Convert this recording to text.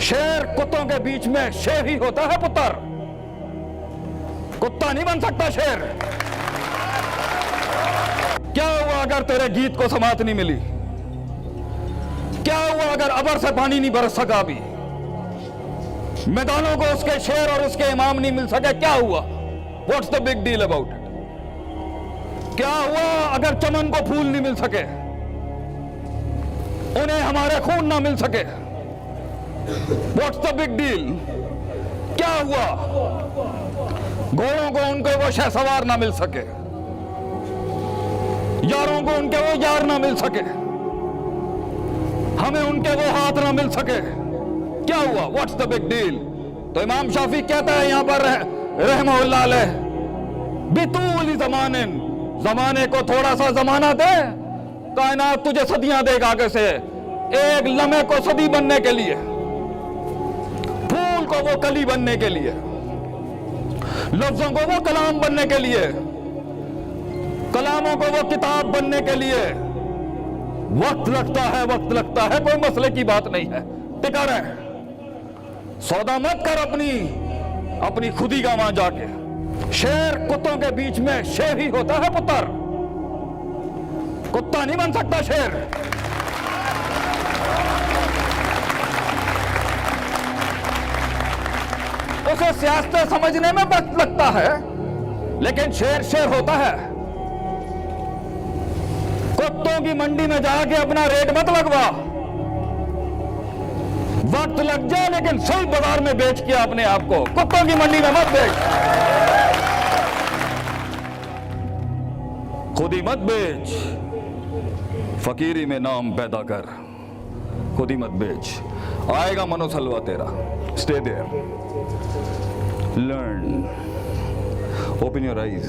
शेर कुत्तों के बीच में शेर ही होता है पुत्र, कुत्ता नहीं बन सकता शेर। क्या हुआ अगर तेरे गीत को समात नहीं मिली? क्या हुआ अगर अबर से पानी नहीं बरस सका? अभी मैदानों को उसके शेर और उसके इमाम नहीं मिल सके, क्या हुआ? What's the big deal about it? क्या हुआ अगर चमन को फूल नहीं मिल सके, उन्हें हमारे खून ना मिल सके? What's the big deal? क्या हुआ घोड़ों को उनको वो शहसवार ना मिल सके, यारों को उनके वो यार ना मिल सके, हमें उनके वो हाथ ना मिल सके? क्या हुआ? What's the big deal? तो इमाम शाफी कहता है यहां पर रहमहुल्लाह अलैह, बितूल ज़मानिन, जमाने को थोड़ा सा जमाना दे, कायनात तुझे सदियां देगा आगे से। एक लम्हे को सदी बनने के लिए, फूल को वो कली बनने के लिए, लफ्जों को वो कलाम बनने के लिए, कलामों को वो किताब बनने के लिए वक्त लगता है, वक्त लगता है, कोई मसले की बात नहीं है। टिका रहे, सौदा मत कर अपनी खुदी का वहां जाके। शेर कुत्तों के बीच में शेर ही होता है पुत्र, कुत्ता नहीं बन सकता शेर। उसे सियासत समझने में वक्त लगता है, लेकिन शेर शेर होता है। कुत्तों की मंडी में जाके अपना रेट मत लगवा, वक्त लग जाए लेकिन सही बाजार में बेच के अपने आप को, कुत्तों की मंडी में मत बेच, खुदी मत बेच, फकीरी में नाम पैदा कर, खुदी मत बेच, आएगा मनोसलवा तेरा। Stay there, learn, open your eyes.